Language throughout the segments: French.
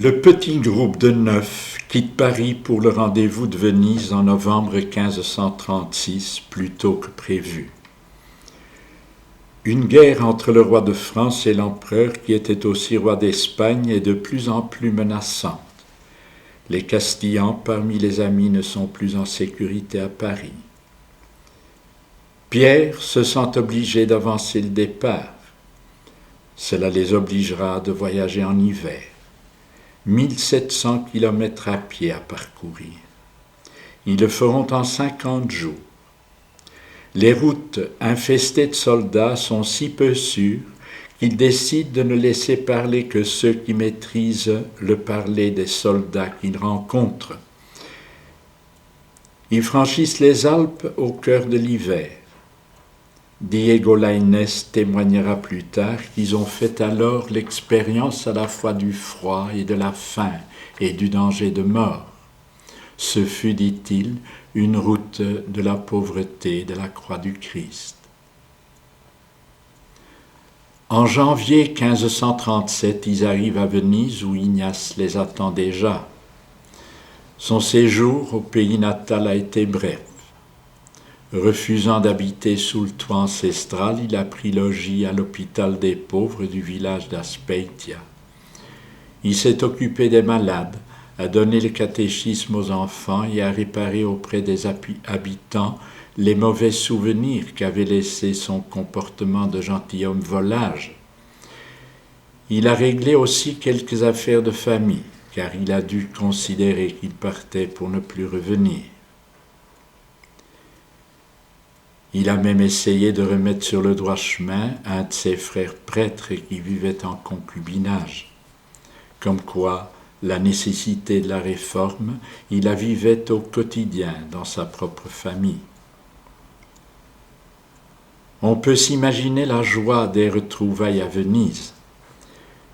Le petit groupe de 9 quitte Paris pour le rendez-vous de Venise en novembre 1536, plus tôt que prévu. Une guerre entre le roi de France et l'empereur, qui était aussi roi d'Espagne, est de plus en plus menaçante. Les Castillans, parmi les amis, ne sont plus en sécurité à Paris. Pierre se sent obligé d'avancer le départ. Cela les obligera de voyager en hiver. 1700 kilomètres à pied à parcourir. Ils le feront en 50 jours. Les routes infestées de soldats sont si peu sûres qu'ils décident de ne laisser parler que ceux qui maîtrisent le parler des soldats qu'ils rencontrent. Ils franchissent les Alpes au cœur de l'hiver. Diego Lainez témoignera plus tard qu'ils ont fait alors l'expérience à la fois du froid et de la faim et du danger de mort. Ce fut, dit-il, une route de la pauvreté de la croix du Christ. En janvier 1537, ils arrivent à Venise où Ignace les attend déjà. Son séjour au pays natal a été bref. Refusant d'habiter sous le toit ancestral, il a pris logis à l'hôpital des pauvres du village d'Aspeitia. Il s'est occupé des malades, a donné le catéchisme aux enfants et a réparé auprès des habitants les mauvais souvenirs qu'avait laissés son comportement de gentilhomme volage. Il a réglé aussi quelques affaires de famille, car il a dû considérer qu'il partait pour ne plus revenir. Il a même essayé de remettre sur le droit chemin un de ses frères prêtres qui vivait en concubinage. Comme quoi, la nécessité de la réforme, il la vivait au quotidien dans sa propre famille. On peut s'imaginer la joie des retrouvailles à Venise.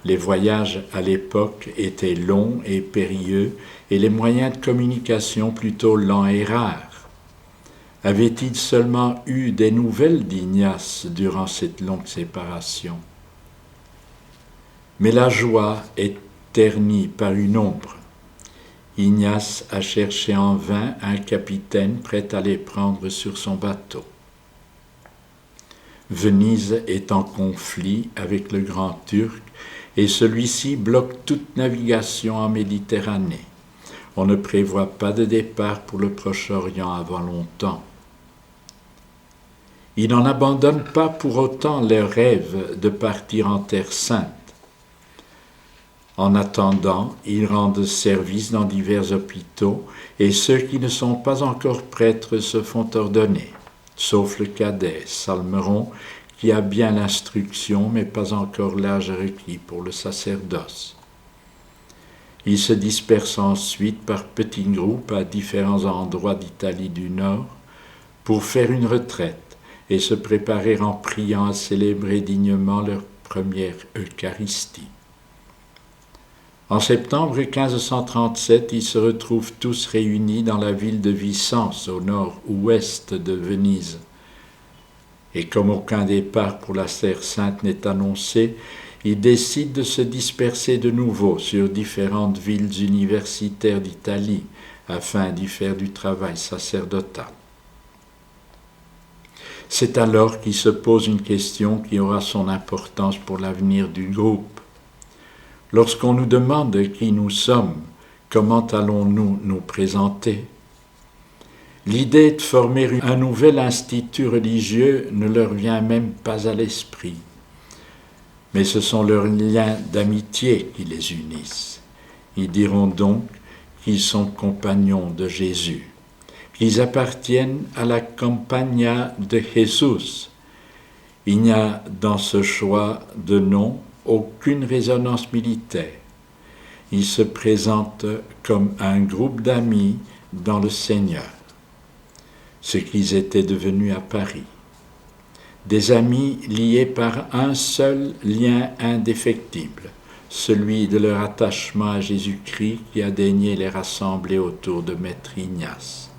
Les voyages à l'époque étaient longs et périlleux et les moyens de communication plutôt lents et rares. Avait-il seulement eu des nouvelles d'Ignace durant cette longue séparation? Mais la joie est ternie par une ombre. Ignace a cherché en vain un capitaine prêt à les prendre sur son bateau. Venise est en conflit avec le Grand Turc et celui-ci bloque toute navigation en Méditerranée. On ne prévoit pas de départ pour le Proche-Orient avant longtemps. Ils n'en abandonnent pas pour autant leur rêve de partir en Terre Sainte. En attendant, ils rendent service dans divers hôpitaux et ceux qui ne sont pas encore prêtres se font ordonner, sauf le cadet, Salmeron, qui a bien l'instruction mais pas encore l'âge requis pour le sacerdoce. Ils se dispersent ensuite par petits groupes à différents endroits d'Italie du Nord pour faire une retraite et se préparer en priant à célébrer dignement leur première Eucharistie. En septembre 1537, ils se retrouvent tous réunis dans la ville de Vicence, au nord-ouest de Venise. Et comme aucun départ pour la Terre Sainte n'est annoncé, ils décident de se disperser de nouveau sur différentes villes universitaires d'Italie, afin d'y faire du travail sacerdotal. C'est alors qu'il se pose une question qui aura son importance pour l'avenir du groupe. Lorsqu'on nous demande qui nous sommes, comment allons-nous nous présenter? L'idée de former un nouvel institut religieux ne leur vient même pas à l'esprit. Mais ce sont leurs liens d'amitié qui les unissent. Ils diront donc qu'ils sont compagnons de Jésus. Ils appartiennent à la Compagnia de Jesus. Il n'y a dans ce choix de nom aucune résonance militaire. Ils se présentent comme un groupe d'amis dans le Seigneur, ce qu'ils étaient devenus à Paris. Des amis liés par un seul lien indéfectible, celui de leur attachement à Jésus-Christ qui a daigné les rassembler autour de Maître Ignace.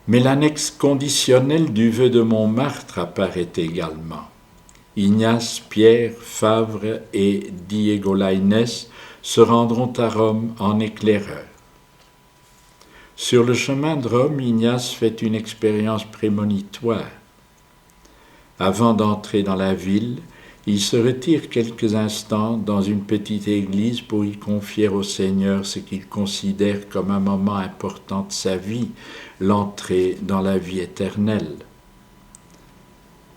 Mais l'annexe conditionnelle du vœu de Montmartre apparaît également. Ignace, Pierre, Favre et Diego Lainez se rendront à Rome en éclaireurs. Sur le chemin de Rome, Ignace fait une expérience prémonitoire. Avant d'entrer dans la ville, il se retire quelques instants dans une petite église pour y confier au Seigneur ce qu'il considère comme un moment important de sa vie, l'entrée dans la vie éternelle.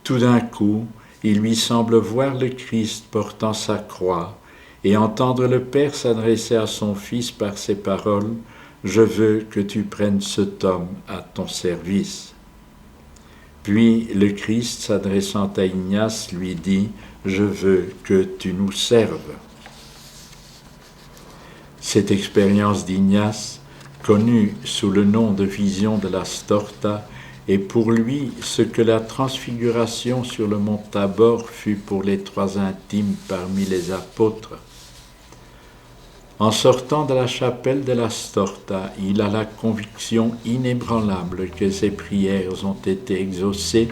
Tout d'un coup, il lui semble voir le Christ portant sa croix et entendre le Père s'adresser à son Fils par ces paroles « Je veux que tu prennes cet homme à ton service ». Puis le Christ, s'adressant à Ignace, lui dit « Je veux que tu nous serves ». Cette expérience d'Ignace, connue sous le nom de vision de la Storta, est pour lui ce que la transfiguration sur le mont Tabor fut pour les 3 intimes parmi les apôtres. En sortant de la chapelle de la Storta, il a la conviction inébranlable que ses prières ont été exaucées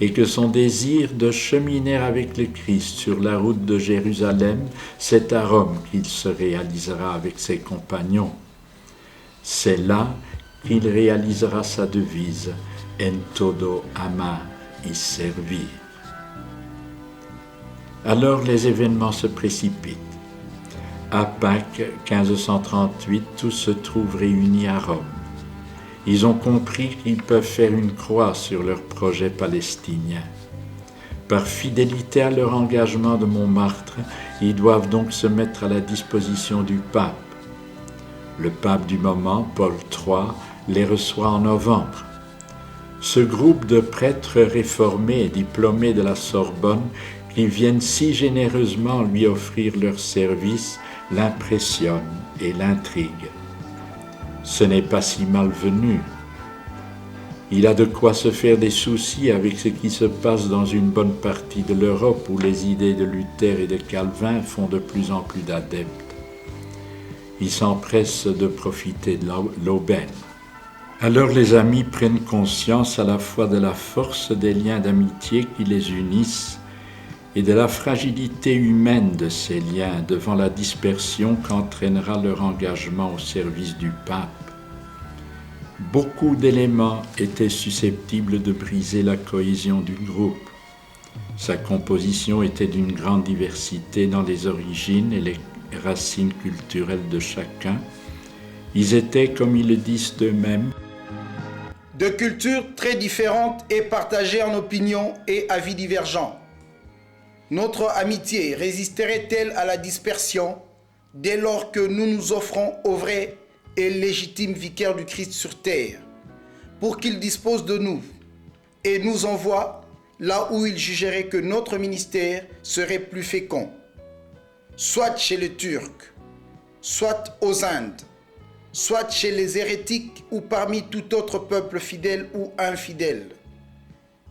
et que son désir de cheminer avec le Christ sur la route de Jérusalem, c'est à Rome qu'il se réalisera avec ses compagnons. C'est là qu'il réalisera sa devise « En todo amar y servir ». Alors les événements se précipitent. À Pâques 1538, tous se trouvent réunis à Rome. Ils ont compris qu'ils peuvent faire une croix sur leur projet palestinien. Par fidélité à leur engagement de Montmartre, ils doivent donc se mettre à la disposition du pape. Le pape du moment, Paul III, les reçoit en novembre. Ce groupe de prêtres réformés et diplômés de la Sorbonne qui viennent si généreusement lui offrir leurs services l'impressionne et l'intrigue. Ce n'est pas si malvenu. Il a de quoi se faire des soucis avec ce qui se passe dans une bonne partie de l'Europe où les idées de Luther et de Calvin font de plus en plus d'adeptes. Il s'empresse de profiter de l'aubaine. Alors les amis prennent conscience à la fois de la force des liens d'amitié qui les unissent et de la fragilité humaine de ces liens devant la dispersion qu'entraînera leur engagement au service du pape. Beaucoup d'éléments étaient susceptibles de briser la cohésion du groupe. Sa composition était d'une grande diversité dans les origines et les racines culturelles de chacun. Ils étaient, comme ils le disent eux-mêmes, de cultures très différentes et partagées en opinions et avis divergents. Notre amitié résisterait-elle à la dispersion dès lors que nous nous offrons au vrai et légitime vicaire du Christ sur terre, pour qu'il dispose de nous et nous envoie là où il jugerait que notre ministère serait plus fécond, soit chez les Turcs, soit aux Indes, soit chez les hérétiques ou parmi tout autre peuple fidèle ou infidèle.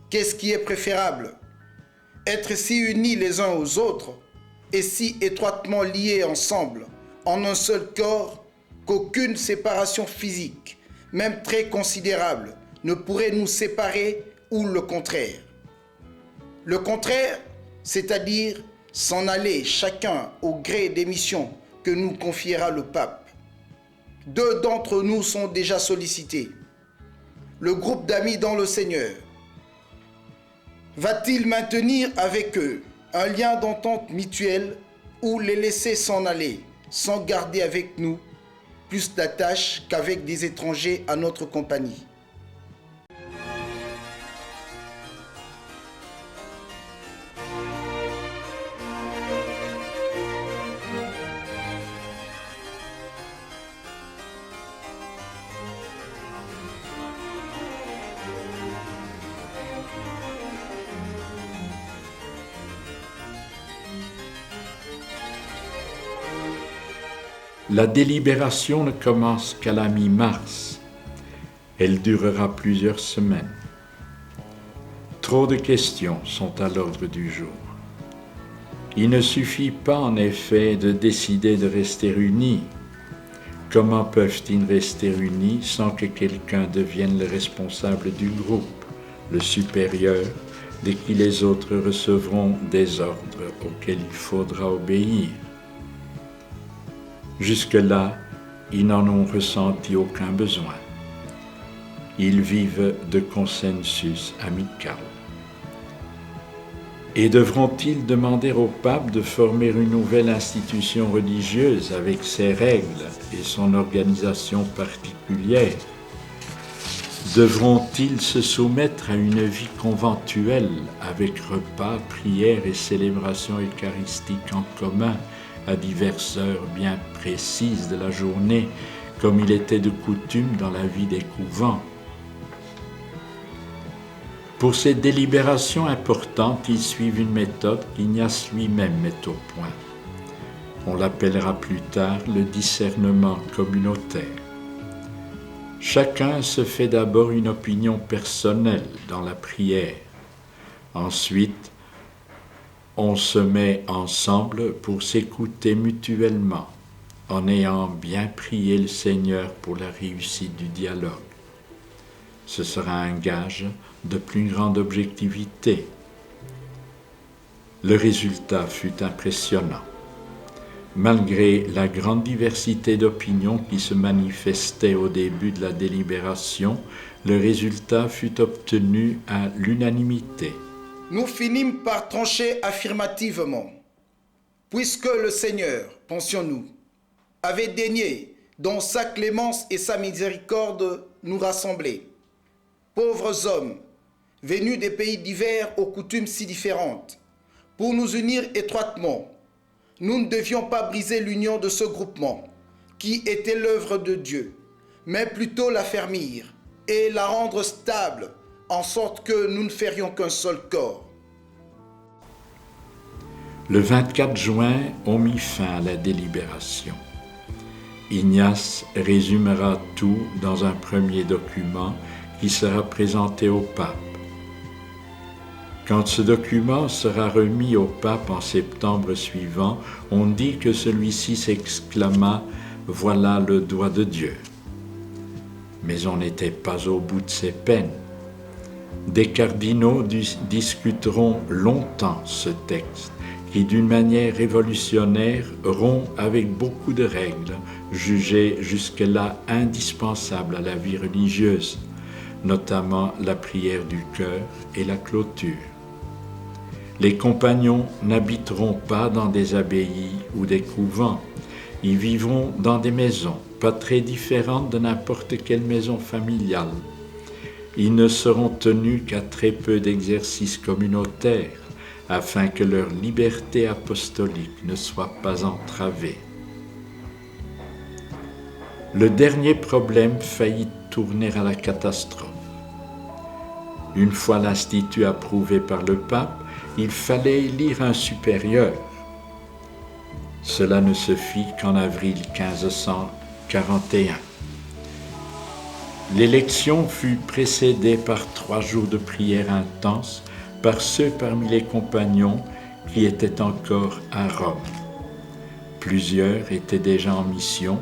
Qu'est-ce qui est préférable ? Être si unis les uns aux autres et si étroitement liés ensemble en un seul corps qu'aucune séparation physique, même très considérable, ne pourrait nous séparer ou le contraire. Le contraire, c'est-à-dire s'en aller chacun au gré des missions que nous confiera le pape. 2 d'entre nous sont déjà sollicités. Le groupe d'amis dans le Seigneur va-t-il maintenir avec eux un lien d'entente mutuelle ou les laisser s'en aller sans garder avec nous plus d'attache qu'avec des étrangers à notre compagnie? La délibération ne commence qu'à la mi-mars. Elle durera plusieurs semaines. Trop de questions sont à l'ordre du jour. Il ne suffit pas en effet de décider de rester unis. Comment peuvent-ils rester unis sans que quelqu'un devienne le responsable du groupe, le supérieur, de qui les autres recevront des ordres auxquels il faudra obéir. Jusque-là, ils n'en ont ressenti aucun besoin. Ils vivent de consensus amical. Et devront-ils demander au pape de former une nouvelle institution religieuse avec ses règles et son organisation particulière? Devront-ils se soumettre à une vie conventuelle avec repas, prières et célébrations eucharistiques en commun à diverses heures bien précises de la journée, comme il était de coutume dans la vie des couvents? Pour ces délibérations importantes, ils suivent une méthode qu'Ignace lui-même met au point. On l'appellera plus tard le discernement communautaire. Chacun se fait d'abord une opinion personnelle dans la prière. Ensuite, on se met ensemble pour s'écouter mutuellement, en ayant bien prié le Seigneur pour la réussite du dialogue. Ce sera un gage de plus grande objectivité. Le résultat fut impressionnant. Malgré la grande diversité d'opinions qui se manifestait au début de la délibération, le résultat fut obtenu à l'unanimité. Nous finîmes par trancher affirmativement. Puisque le Seigneur, pensions-nous, avait daigné, dans sa clémence et sa miséricorde, nous rassembler, pauvres hommes, venus des pays divers aux coutumes si différentes, pour nous unir étroitement, nous ne devions pas briser l'union de ce groupement, qui était l'œuvre de Dieu, mais plutôt l'affermir et la rendre stable, en sorte que nous ne ferions qu'un seul corps. Le 24 juin, on mit fin à la délibération. Ignace résumera tout dans un premier document qui sera présenté au pape. Quand ce document sera remis au pape en septembre suivant, on dit que celui-ci s'exclama « Voilà le doigt de Dieu ». Mais on n'était pas au bout de ses peines. Des cardinaux discuteront longtemps ce texte, qui d'une manière révolutionnaire rompt avec beaucoup de règles, jugées jusque-là indispensables à la vie religieuse, notamment la prière du cœur et la clôture. Les compagnons n'habiteront pas dans des abbayes ou des couvents, ils vivront dans des maisons, pas très différentes de n'importe quelle maison familiale. Ils ne seront tenus qu'à très peu d'exercices communautaires, afin que leur liberté apostolique ne soit pas entravée. Le dernier problème faillit tourner à la catastrophe. Une fois l'institut approuvé par le pape, il fallait élire un supérieur. Cela ne se fit qu'en avril 1541. L'élection fut précédée par 3 jours de prière intense par ceux parmi les compagnons qui étaient encore à Rome. Plusieurs étaient déjà en mission,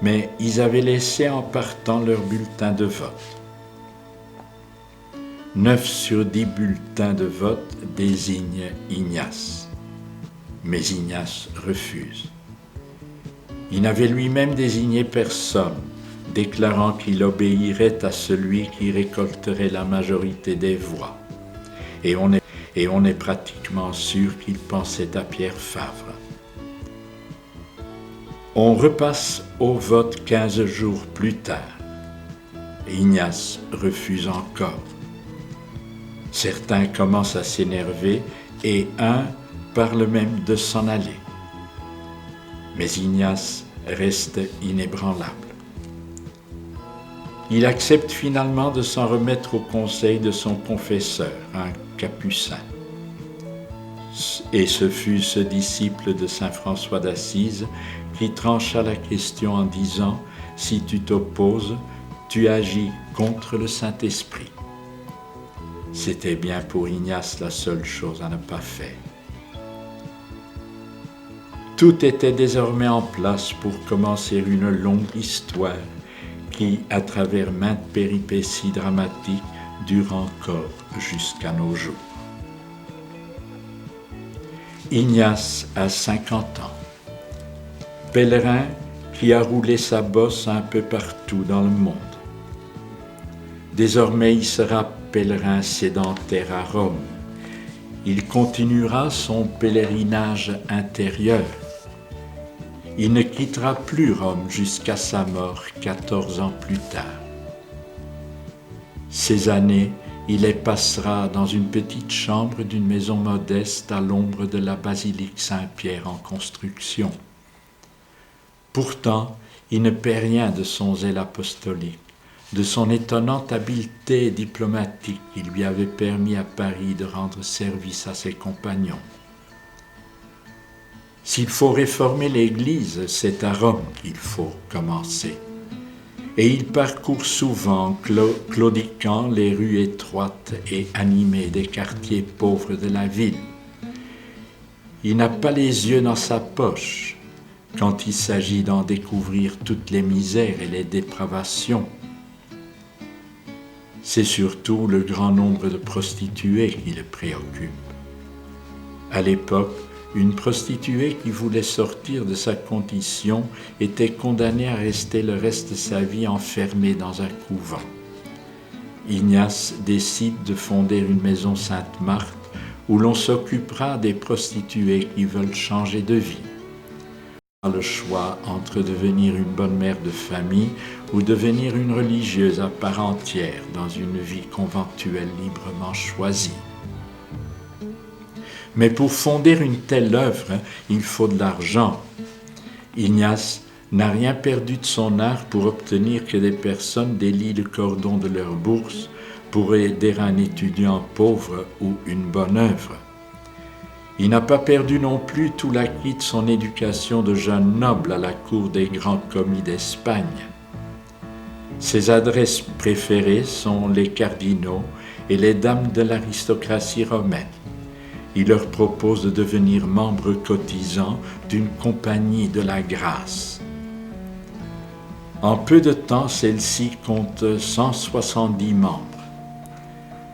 mais ils avaient laissé en partant leur bulletin de vote. 9 sur 10 bulletins de vote désignent Ignace. Mais Ignace refuse. Il n'avait lui-même désigné personne, déclarant qu'il obéirait à celui qui récolterait la majorité des voix. Et on est pratiquement sûr qu'il pensait à Pierre Favre. On repasse au vote 15 jours plus tard. Ignace refuse encore. Certains commencent à s'énerver et un parle même de s'en aller. Mais Ignace reste inébranlable. Il accepte finalement de s'en remettre au conseil de son confesseur, un capucin. Et ce fut ce disciple de saint François d'Assise qui trancha la question en disant « Si tu t'opposes, tu agis contre le Saint-Esprit ». C'était bien pour Ignace la seule chose à ne pas faire. Tout était désormais en place pour commencer une longue histoire qui, à travers maintes péripéties dramatiques, dure encore jusqu'à nos jours. Ignace a 50 ans. Pèlerin qui a roulé sa bosse un peu partout dans le monde. Désormais, il sera pèlerin sédentaire à Rome. Il continuera son pèlerinage intérieur. Il ne quittera plus Rome jusqu'à sa mort 14 ans plus tard. Ces années, il les passera dans une petite chambre d'une maison modeste à l'ombre de la basilique Saint-Pierre en construction. Pourtant, il ne perd rien de son zèle apostolique, de son étonnante habileté diplomatique qui lui avait permis à Paris de rendre service à ses compagnons. S'il faut réformer l'Église, c'est à Rome qu'il faut commencer. Et il parcourt souvent, claudiquant les rues étroites et animées des quartiers pauvres de la ville. Il n'a pas les yeux dans sa poche quand il s'agit d'en découvrir toutes les misères et les dépravations. C'est surtout le grand nombre de prostituées qui le préoccupe. À l'époque, une prostituée qui voulait sortir de sa condition était condamnée à rester le reste de sa vie enfermée dans un couvent. Ignace décide de fonder une maison Sainte-Marthe où l'on s'occupera des prostituées qui veulent changer de vie. Le choix entre devenir une bonne mère de famille ou devenir une religieuse à part entière dans une vie conventuelle librement choisie. Mais pour fonder une telle œuvre, il faut de l'argent. Ignace n'a rien perdu de son art pour obtenir que des personnes délient le cordon de leur bourse pour aider un étudiant pauvre ou une bonne œuvre. Il n'a pas perdu non plus tout l'acquis de son éducation de jeune noble à la cour des grands commis d'Espagne. Ses adresses préférées sont les cardinaux et les dames de l'aristocratie romaine. Il leur propose de devenir membres cotisants d'une compagnie de la grâce. En peu de temps, celle-ci compte 170 membres.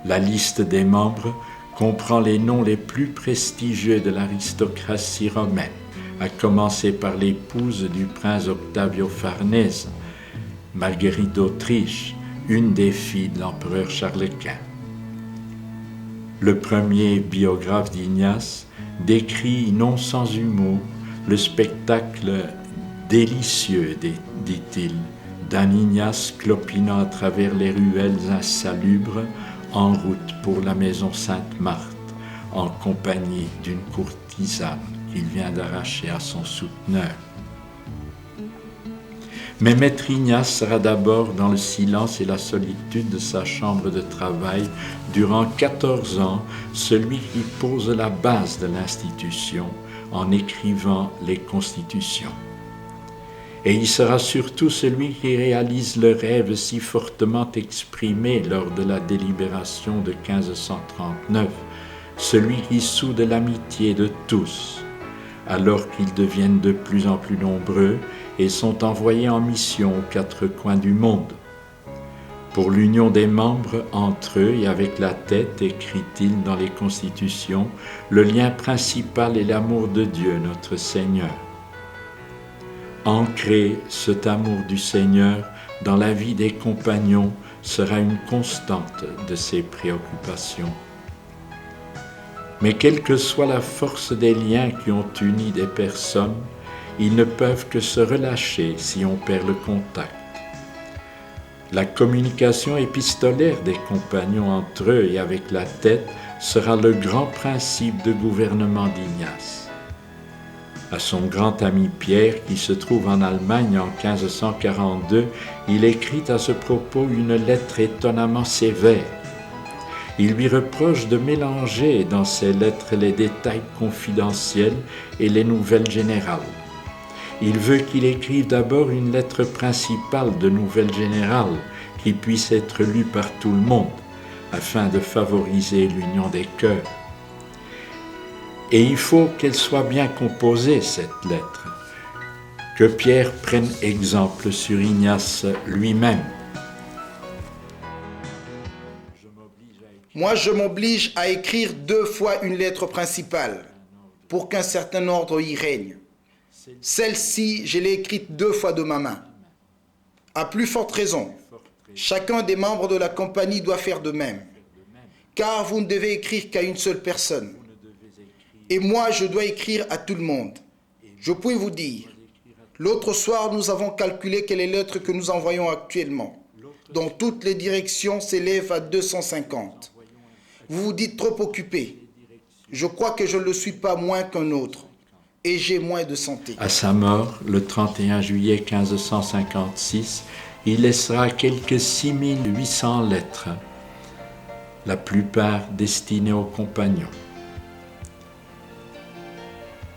La liste des membres comprend les noms les plus prestigieux de l'aristocratie romaine, à commencer par l'épouse du prince Octavio Farnèse, Marguerite d'Autriche, une des filles de l'empereur Charles Quint. Le premier biographe d'Ignace décrit non sans humour le spectacle délicieux, dit-il, d'un Ignace clopinant à travers les ruelles insalubres en route pour la maison Sainte-Marthe en compagnie d'une courtisane qu'il vient d'arracher à son souteneur. Mais Maître Ignace sera d'abord dans le silence et la solitude de sa chambre de travail durant 14 ans, celui qui pose la base de l'institution en écrivant les constitutions. Et il sera surtout celui qui réalise le rêve si fortement exprimé lors de la délibération de 1539, celui qui soude l'amitié de tous, alors qu'ils deviennent de plus en plus nombreux et sont envoyés en mission aux quatre coins du monde. Pour l'union des membres entre eux et avec la tête, écrit-il dans les constitutions, le lien principal est l'amour de Dieu, notre Seigneur. Ancrer cet amour du Seigneur dans la vie des compagnons sera une constante de ses préoccupations. Mais quelle que soit la force des liens qui ont uni des personnes, ils ne peuvent que se relâcher si on perd le contact. La communication épistolaire des compagnons entre eux et avec la tête sera le grand principe de gouvernement d'Ignace. À son grand ami Pierre, qui se trouve en Allemagne en 1542, il écrit à ce propos une lettre étonnamment sévère. Il lui reproche de mélanger dans ses lettres les détails confidentiels et les nouvelles générales. Il veut qu'il écrive d'abord une lettre principale de nouvelles générales qui puisse être lue par tout le monde, afin de favoriser l'union des cœurs. Et il faut qu'elle soit bien composée, cette lettre, que Pierre prenne exemple sur Ignace lui-même. Moi, je m'oblige à écrire 2 fois une lettre principale. pour qu'un certain ordre y règne. Celle-ci, je l'ai écrite 2 fois de ma main. À plus forte raison, chacun des membres de la compagnie doit faire de même, car vous ne devez écrire qu'à une seule personne. Et moi, je dois écrire à tout le monde. Je puis vous dire, l'autre soir, nous avons calculé que les lettres que nous envoyons actuellement, dans toutes les directions, s'élèvent à 250. Vous vous dites trop occupé. Je crois que je ne le suis pas moins qu'un autre, et j'ai moins de santé. À sa mort, le 31 juillet 1556, il laissera quelques 6800 lettres, la plupart destinées aux compagnons.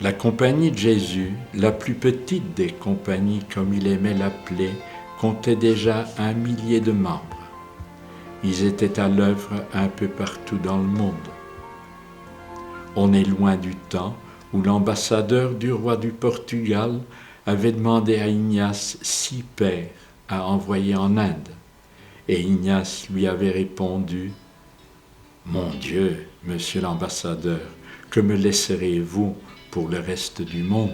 La compagnie de Jésus, la plus petite des compagnies comme il aimait l'appeler, comptait déjà 1 millier de membres. Ils étaient à l'œuvre un peu partout dans le monde. On est loin du temps où l'ambassadeur du roi du Portugal avait demandé à Ignace 6 pères à envoyer en Inde. Et Ignace lui avait répondu « Mon Dieu, monsieur l'ambassadeur, que me laisserez-vous pour le reste du monde ?»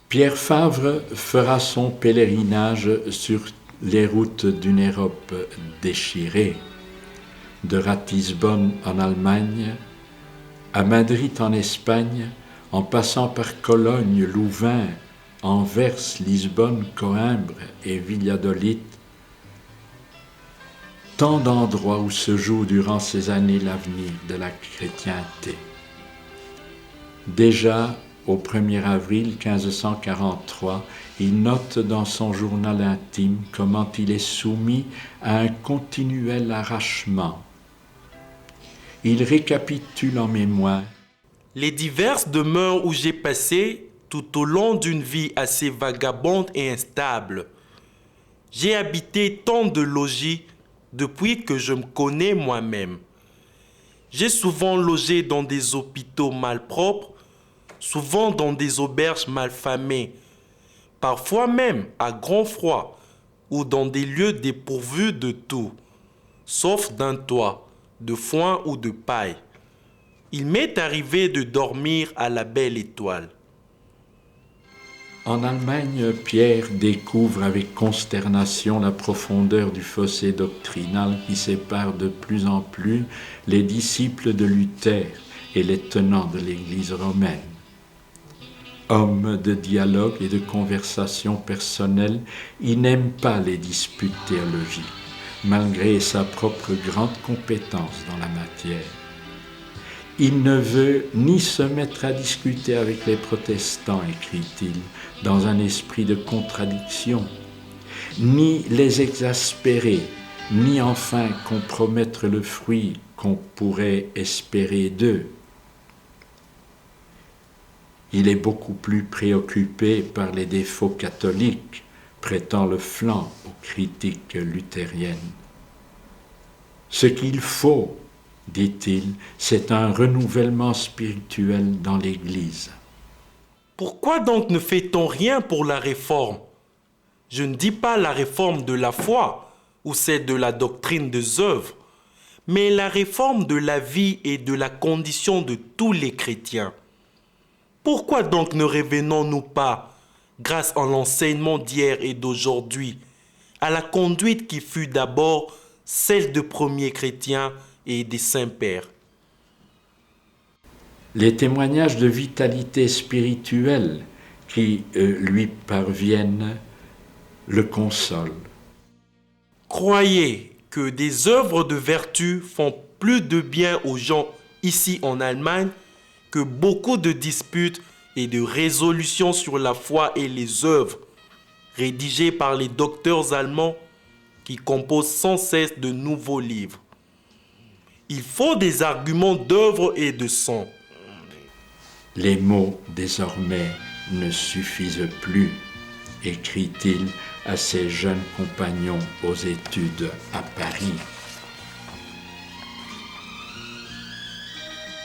Pierre Favre fera son pèlerinage sur les routes d'une Europe déchirée, de Ratisbonne en Allemagne, à Madrid en Espagne, en passant par Cologne, Louvain, Anvers, Lisbonne, Coïmbre et Valladolid, tant d'endroits où se joue durant ces années l'avenir de la chrétienté. Déjà, au 1er avril 1543, il note dans son journal intime comment il est soumis à un continuel arrachement. Il récapitule en mémoire les diverses demeures où j'ai passé tout au long d'une vie assez vagabonde et instable. J'ai habité tant de logis depuis que je me connais moi-même. J'ai souvent logé dans des hôpitaux malpropres, souvent dans des auberges malfamées, parfois même à grand froid ou dans des lieux dépourvus de tout, sauf d'un toit, de foin ou de paille. Il m'est arrivé de dormir à la belle étoile. En Allemagne, Pierre découvre avec consternation la profondeur du fossé doctrinal qui sépare de plus en plus les disciples de Luther et les tenants de l'Église romaine. Homme de dialogue et de conversation personnelle, il n'aime pas les disputes théologiques, malgré sa propre grande compétence dans la matière. Il ne veut ni se mettre à discuter avec les protestants, écrit-il, dans un esprit de contradiction, ni les exaspérer, ni enfin compromettre le fruit qu'on pourrait espérer d'eux. Il est beaucoup plus préoccupé par les défauts catholiques, prêtant le flanc aux critiques luthériennes. Ce qu'il faut, dit-il, c'est un renouvellement spirituel dans l'Église. Pourquoi donc ne fait-on rien pour la réforme? Je ne dis pas la réforme de la foi ou celle de la doctrine des œuvres, mais la réforme de la vie et de la condition de tous les chrétiens. Pourquoi donc ne revenons-nous pas, grâce à l'enseignement d'hier et d'aujourd'hui, à la conduite qui fut d'abord celle de premiers chrétiens et des saints-pères? Les témoignages de vitalité spirituelle qui lui parviennent le consolent. Croyez que des œuvres de vertu font plus de bien aux gens ici en Allemagne que beaucoup de disputes et de résolutions sur la foi et les œuvres. rédigés par les docteurs allemands qui composent sans cesse de nouveaux livres. Il faut des arguments d'œuvre et de son. Les mots désormais ne suffisent plus, écrit-il à ses jeunes compagnons aux études à Paris.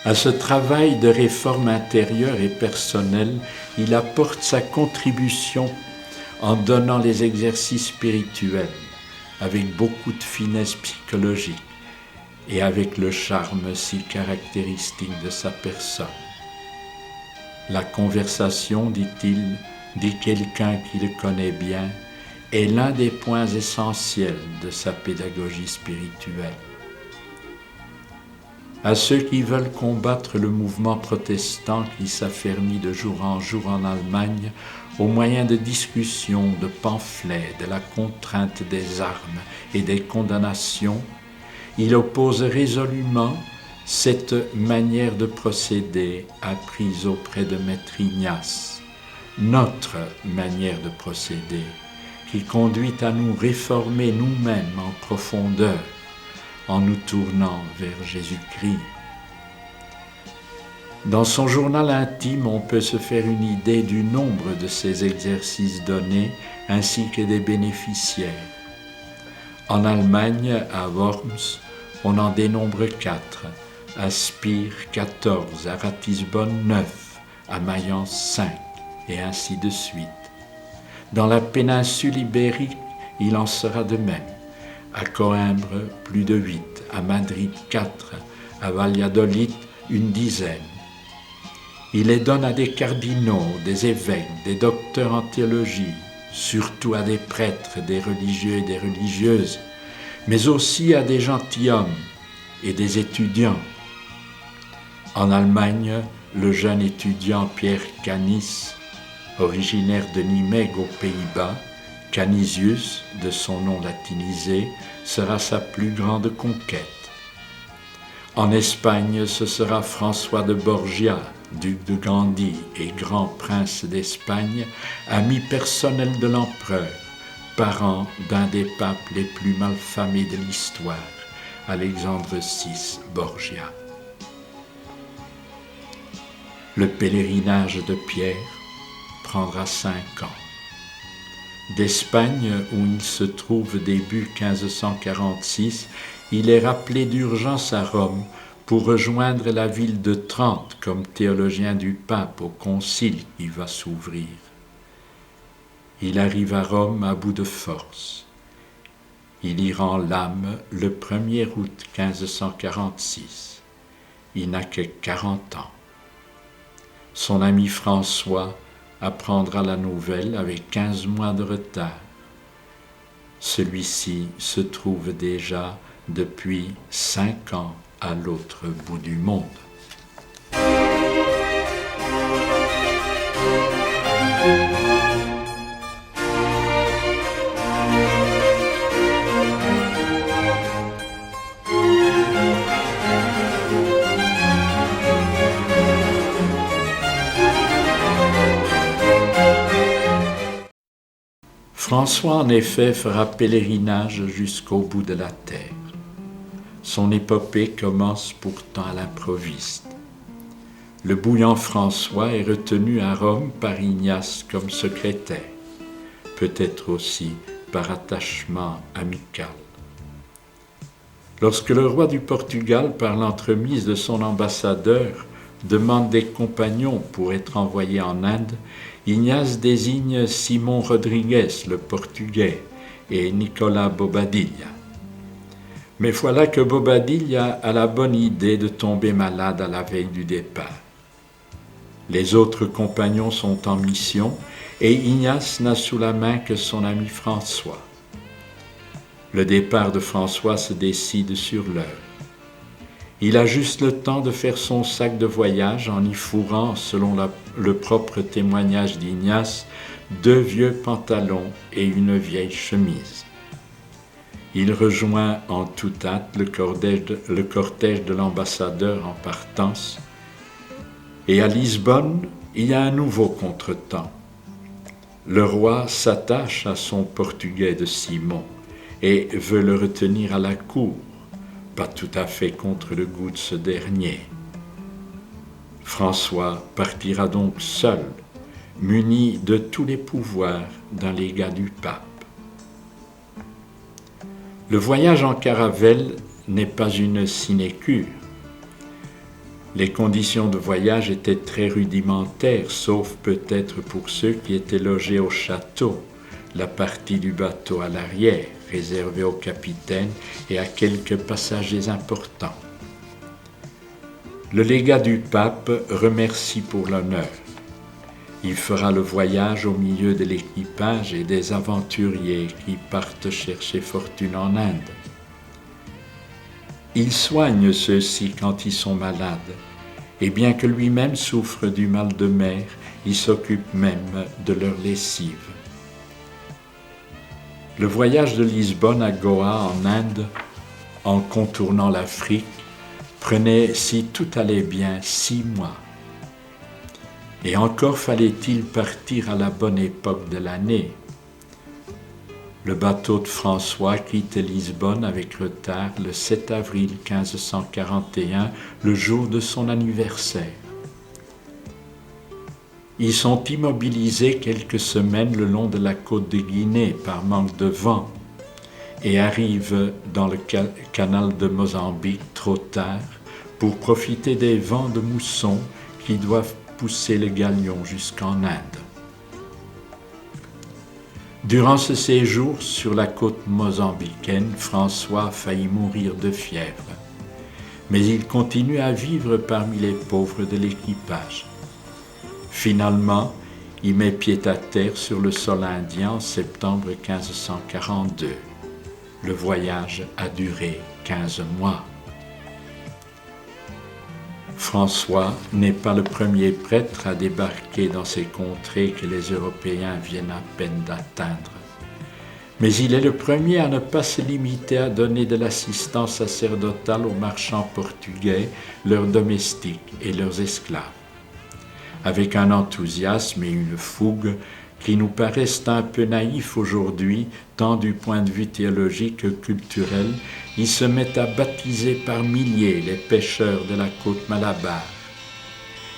À ce travail de réforme intérieure et personnelle, il apporte sa contribution en donnant les exercices spirituels, avec beaucoup de finesse psychologique et avec le charme si caractéristique de sa personne. La conversation, dit-il, dit quelqu'un qui le connaît bien, est l'un des points essentiels de sa pédagogie spirituelle. À ceux qui veulent combattre le mouvement protestant qui s'affermit de jour en jour en Allemagne au moyen de discussions, de pamphlets, de la contrainte des armes et des condamnations, il oppose résolument cette manière de procéder apprise auprès de Maître Ignace, notre manière de procéder, qui conduit à nous réformer nous-mêmes en profondeur, en nous tournant vers Jésus-Christ. Dans son journal intime, on peut se faire une idée du nombre de ces exercices donnés ainsi que des bénéficiaires. En Allemagne, à Worms, on en dénombre 4, à Spire 14, à Ratisbonne 9, à Mayence 5, et ainsi de suite. Dans la péninsule ibérique, il en sera de même. À Coïmbre, plus de 8, à Madrid 4, à Valladolid une dizaine. Il les donne à des cardinaux, des évêques, des docteurs en théologie, surtout à des prêtres, des religieux et des religieuses, mais aussi à des gentilshommes et des étudiants. En Allemagne, le jeune étudiant Pierre Canis, originaire de Nimègue aux Pays-Bas, Canisius, de son nom latinisé, sera sa plus grande conquête. En Espagne, ce sera François de Borgia, duc de Gandhi et grand prince d'Espagne, ami personnel de l'empereur, parent d'un des papes les plus malfamés de l'histoire, Alexandre VI Borgia. Le pèlerinage de Pierre prendra 5 ans. D'Espagne, où il se trouve début 1546, il est rappelé d'urgence à Rome pour rejoindre la ville de Trente comme théologien du pape au concile qui va s'ouvrir. Il arrive à Rome à bout de force. Il y rend l'âme le 1er août 1546. Il n'a que 40 ans. Son ami François apprendra la nouvelle avec 15 mois de retard. Celui-ci se trouve déjà depuis 5 ans à l'autre bout du monde. François, en effet, fera pèlerinage jusqu'au bout de la terre. Son épopée commence pourtant à l'improviste. Le bouillant François est retenu à Rome par Ignace comme secrétaire, peut-être aussi par attachement amical. Lorsque le roi du Portugal, par l'entremise de son ambassadeur, demande des compagnons pour être envoyé en Inde, Ignace désigne Simon Rodrigues, le Portugais, et Nicolas Bobadilla. Mais voilà que Bobadilla a la bonne idée de tomber malade à la veille du départ. Les autres compagnons sont en mission et Ignace n'a sous la main que son ami François. Le départ de François se décide sur l'heure. Il a juste le temps de faire son sac de voyage en y fourrant, selon le propre témoignage d'Ignace, 2 vieux pantalons et une vieille chemise. Il rejoint en toute hâte le cortège de l'ambassadeur en partance. Et à Lisbonne, il y a un nouveau contretemps. Le roi s'attache à son portugais de Simon et veut le retenir à la cour, pas tout à fait contre le goût de ce dernier. François partira donc seul, muni de tous les pouvoirs d'un légat du pape. Le voyage en caravelle n'est pas une sinécure. Les conditions de voyage étaient très rudimentaires, sauf peut-être pour ceux qui étaient logés au château, la partie du bateau à l'arrière, réservée au capitaine et à quelques passagers importants. Le légat du pape remercie pour l'honneur. Il fera le voyage au milieu de l'équipage et des aventuriers qui partent chercher fortune en Inde. Il soigne ceux-ci quand ils sont malades, et bien que lui-même souffre du mal de mer, il s'occupe même de leur lessive. Le voyage de Lisbonne à Goa en Inde, en contournant l'Afrique, prenait, si tout allait bien, 6 mois. Et encore fallait-il partir à la bonne époque de l'année. Le bateau de François quitte Lisbonne avec retard le 7 avril 1541, le jour de son anniversaire. Ils sont immobilisés quelques semaines le long de la côte de Guinée par manque de vent et arrivent dans le canal de Mozambique trop tard pour profiter des vents de mousson qui doivent pousser le galion jusqu'en Inde. Durant ce séjour sur la côte mozambicaine, François faillit mourir de fièvre, mais il continue à vivre parmi les pauvres de l'équipage. Finalement, il met pied à terre sur le sol indien en septembre 1542. Le voyage a duré 15 mois. François n'est pas le premier prêtre à débarquer dans ces contrées que les Européens viennent à peine d'atteindre. Mais il est le premier à ne pas se limiter à donner de l'assistance sacerdotale aux marchands portugais, leurs domestiques et leurs esclaves. Avec un enthousiasme et une fougue qui nous paraissent un peu naïfs aujourd'hui, tant du point de vue théologique que culturel, il se met à baptiser par milliers les pêcheurs de la côte Malabar.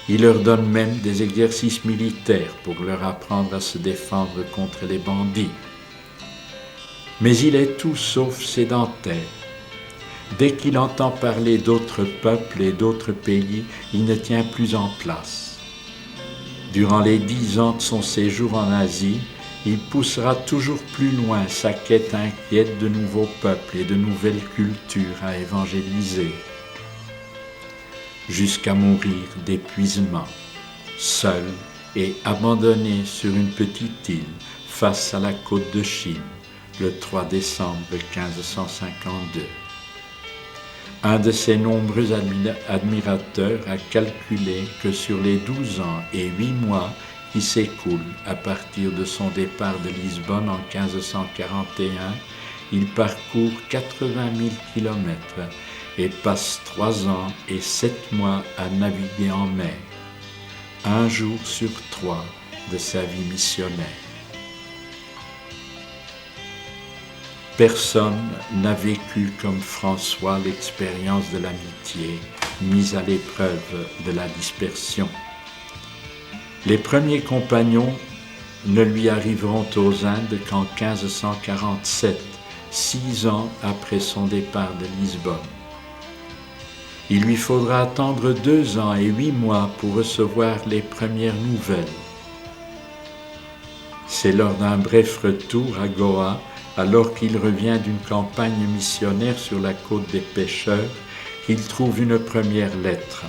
Il leur donne même des exercices militaires pour leur apprendre à se défendre contre les bandits. Mais il est tout sauf sédentaire. Dès qu'il entend parler d'autres peuples et d'autres pays, il ne tient plus en place. Durant les 10 ans de son séjour en Asie, il poussera toujours plus loin sa quête inquiète de nouveaux peuples et de nouvelles cultures à évangéliser, jusqu'à mourir d'épuisement, seul et abandonné sur une petite île face à la côte de Chine, le 3 décembre 1552. Un de ses nombreux admirateurs a calculé que sur les 12 ans et 8 mois qui s'écoulent à partir de son départ de Lisbonne en 1541, il parcourt 80 000 kilomètres et passe 3 ans et 7 mois à naviguer en mer, 1 jour sur 3 de sa vie missionnaire. Personne n'a vécu comme François l'expérience de l'amitié, mise à l'épreuve de la dispersion. Les premiers compagnons ne lui arriveront aux Indes qu'en 1547, 6 ans après son départ de Lisbonne. Il lui faudra attendre 2 ans et 8 mois pour recevoir les premières nouvelles. C'est lors d'un bref retour à Goa, alors qu'il revient d'une campagne missionnaire sur la côte des pêcheurs, qu'il trouve une première lettre.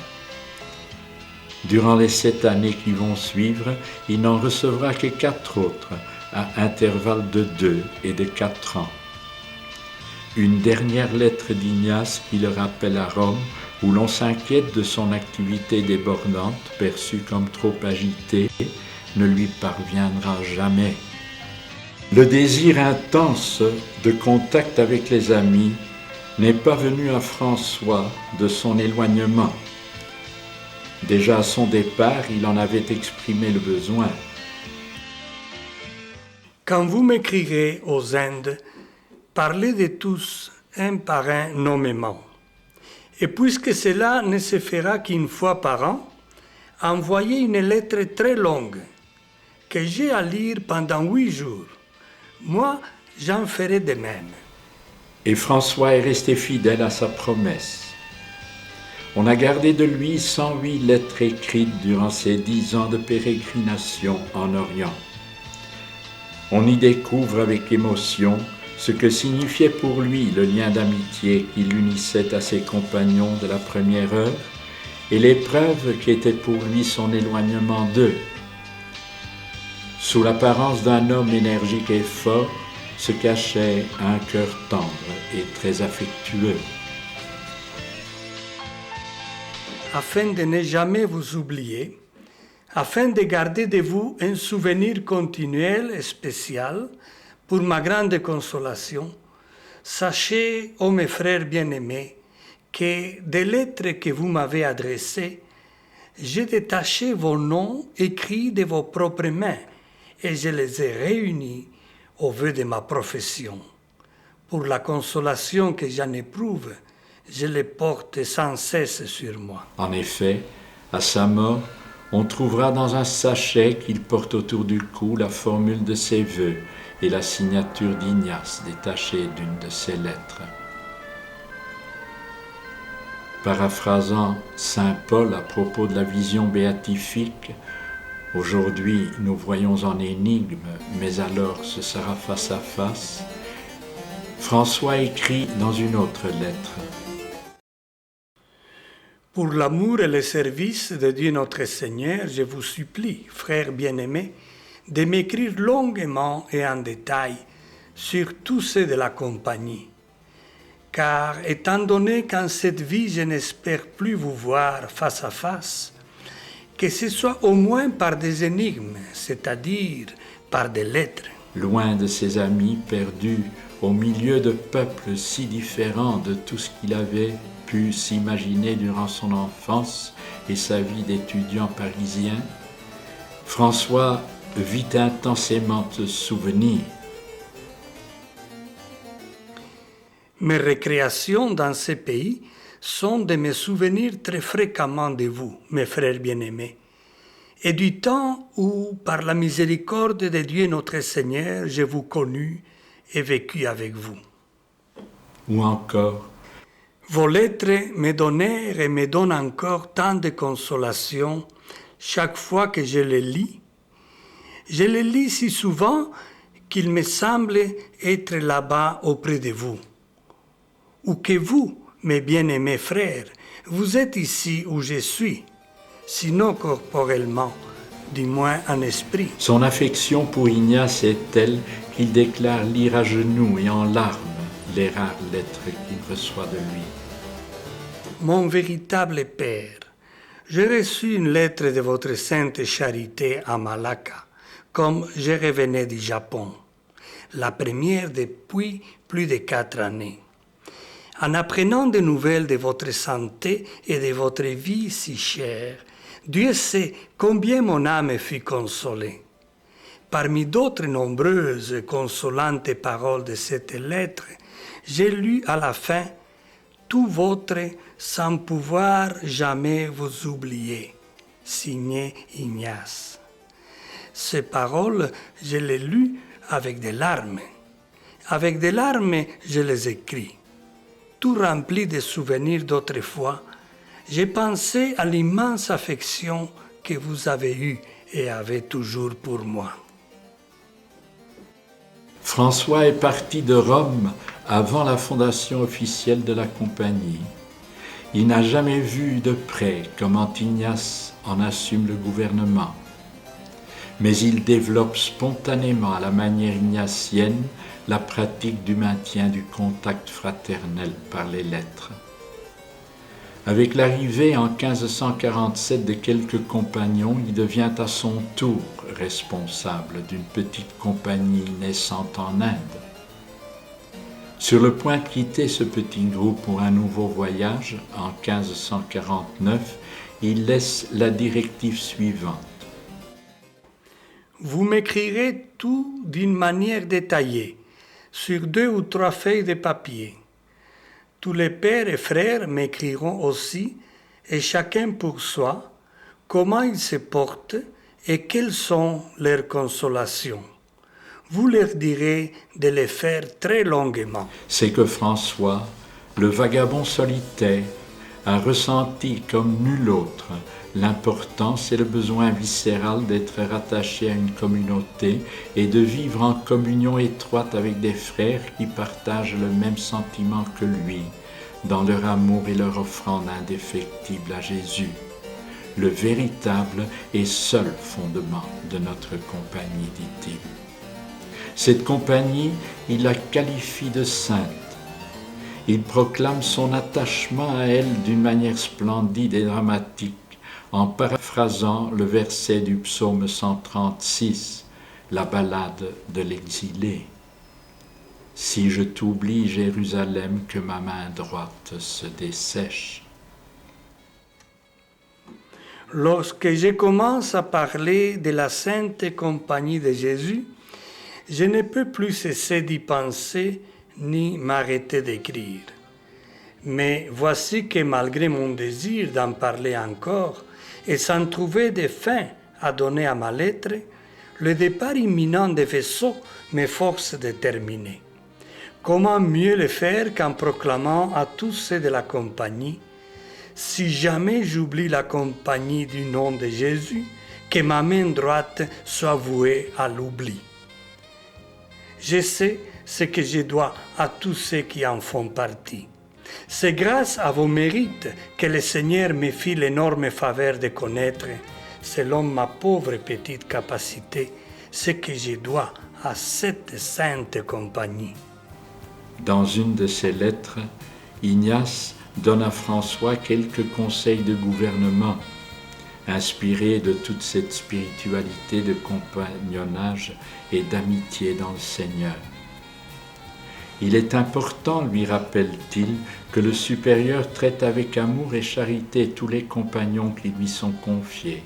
Durant les 7 années qui vont suivre, il n'en recevra que 4 autres, à intervalles de 2 et de 4 ans. Une dernière lettre d'Ignace qui le rappelle à Rome, où l'on s'inquiète de son activité débordante, perçue comme trop agitée, ne lui parviendra jamais. Le désir intense de contact avec les amis n'est pas venu à François de son éloignement. Déjà à son départ, il en avait exprimé le besoin. Quand vous m'écrirez aux Indes, parlez de tous un par un nommément. Et puisque cela ne se fera qu'une fois par an, envoyez une lettre très longue que j'ai à lire pendant 8 jours. Moi, j'en ferai de même. Et François est resté fidèle à sa promesse. On a gardé de lui 108 lettres écrites durant ses 10 ans de pérégrination en Orient. On y découvre avec émotion ce que signifiait pour lui le lien d'amitié qui l'unissait à ses compagnons de la première heure et l'épreuve qui était pour lui son éloignement d'eux. Sous l'apparence d'un homme énergique et fort se cachait un cœur tendre et très affectueux. Afin de ne jamais vous oublier, afin de garder de vous un souvenir continuel et spécial pour ma grande consolation, sachez, ô mes frères bien-aimés, que des lettres que vous m'avez adressées, j'ai détaché vos noms écrits de vos propres mains et je les ai réunis au vœu de ma profession. Pour la consolation que j'en éprouve, je les porte sans cesse sur moi. En effet, à sa mort, on trouvera dans un sachet qu'il porte autour du cou la formule de ses vœux et la signature d'Ignace détachée d'une de ses lettres. Paraphrasant saint Paul à propos de la vision béatifique, aujourd'hui nous voyons en énigme, mais alors ce sera face à face, François écrit dans une autre lettre. Pour l'amour et le service de Dieu notre Seigneur, je vous supplie, frères bien-aimés, de m'écrire longuement et en détail sur tous ceux de la compagnie. Car étant donné qu'en cette vie je n'espère plus vous voir face à face, que ce soit au moins par des énigmes, c'est-à-dire par des lettres. Loin de ses amis perdus, au milieu de peuples si différents de tout ce qu'il avait pu s'imaginer durant son enfance et sa vie d'étudiant parisien, François vit intensément ce souvenir. Mes récréations dans ces pays sont de me souvenir très fréquemment de vous, mes frères bien-aimés, et du temps où, par la miséricorde de Dieu notre Seigneur, je vous connus et vécu avec vous. Ou encore, vos lettres me donnèrent et me donnent encore tant de consolation chaque fois que je les lis. Je les lis si souvent qu'il me semble être là-bas auprès de vous. Ou que vous, mes bien-aimés frères, vous êtes ici où je suis, sinon corporellement, du moins en esprit. Son affection pour Ignace est telle qu'il déclare lire à genoux et en larmes les rares lettres qu'il reçoit de lui. Mon véritable Père, j'ai reçu une lettre de votre sainte charité à Malacca, comme je revenais du Japon, la première depuis plus de 4 années. En apprenant des nouvelles de votre santé et de votre vie si chère, Dieu sait combien mon âme fut consolée. Parmi d'autres nombreuses et consolantes paroles de cette lettre, j'ai lu à la fin « Tout votre sans pouvoir jamais vous oublier », signé Ignace. Ces paroles, je les lus avec des larmes. Avec des larmes, je les écris. Tout rempli de souvenirs d'autrefois, j'ai pensé à l'immense affection que vous avez eue et avez toujours pour moi. François est parti de Rome avant la fondation officielle de la compagnie. Il n'a jamais vu de près comment Ignace en assume le gouvernement. Mais il développe spontanément à la manière ignatienne la pratique du maintien du contact fraternel par les lettres. Avec l'arrivée en 1547 de quelques compagnons, il devient à son tour responsable d'une petite compagnie naissante en Inde. Sur le point de quitter ce petit groupe pour un nouveau voyage, en 1549, il laisse la directive suivante. Vous m'écrirez tout d'une manière détaillée, sur 2 ou 3 feuilles de papier. Tous les pères et frères m'écriront aussi, et chacun pour soi, comment ils se portent et quelles sont leurs consolations. Vous leur direz de les faire très longuement. C'est que François, le vagabond solitaire, a ressenti comme nul autre l'importance et le besoin viscéral d'être rattaché à une communauté et de vivre en communion étroite avec des frères qui partagent le même sentiment que lui, dans leur amour et leur offrande indéfectible à Jésus, le véritable et seul fondement de notre compagnie, dit-il. Cette compagnie, il la qualifie de sainte. Il proclame son attachement à elle d'une manière splendide et dramatique, en paraphrasant le verset du psaume 136, la ballade de l'exilé. Si je t'oublie, Jérusalem, que ma main droite se dessèche. Lorsque je commence à parler de la sainte compagnie de Jésus, je ne peux plus cesser d'y penser ni m'arrêter d'écrire. Mais voici que malgré mon désir d'en parler encore, et sans trouver de fin à donner à ma lettre, le départ imminent des vaisseaux me force de terminer. Comment mieux le faire qu'en proclamant à tous ceux de la compagnie, si jamais j'oublie la compagnie du nom de Jésus, que ma main droite soit vouée à l'oubli. Je sais ce que je dois à tous ceux qui en font partie. C'est grâce à vos mérites que le Seigneur me fit l'énorme faveur de connaître, selon ma pauvre petite capacité, ce que je dois à cette sainte compagnie. Dans une de ses lettres, Ignace donne à François quelques conseils de gouvernement, inspirés de toute cette spiritualité de compagnonnage et d'amitié dans le Seigneur. Il est important, lui rappelle-t-il, que le supérieur traite avec amour et charité tous les compagnons qui lui sont confiés,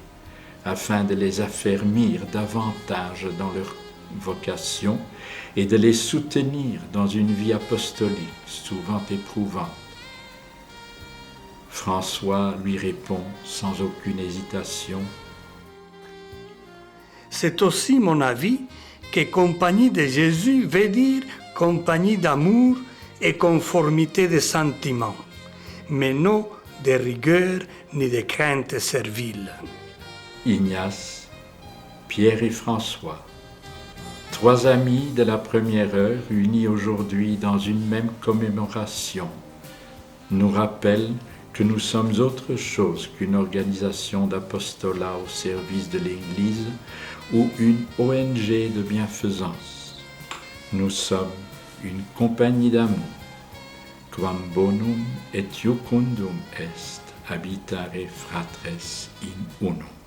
afin de les affermir davantage dans leur vocation et de les soutenir dans une vie apostolique souvent éprouvante. François lui répond sans aucune hésitation. C'est aussi mon avis que compagnie de Jésus veut dire compagnie d'amour et conformité de sentiments, mais non de rigueur ni de crainte servile. Ignace, Pierre et François, 3 amis de la première heure unis aujourd'hui dans une même commémoration, nous rappellent que nous sommes autre chose qu'une organisation d'apostolat au service de l'Église ou une ONG de bienfaisance. Nous sommes une compagnie d'amour. Quam bonum et iucundum est habitare fratres in unum.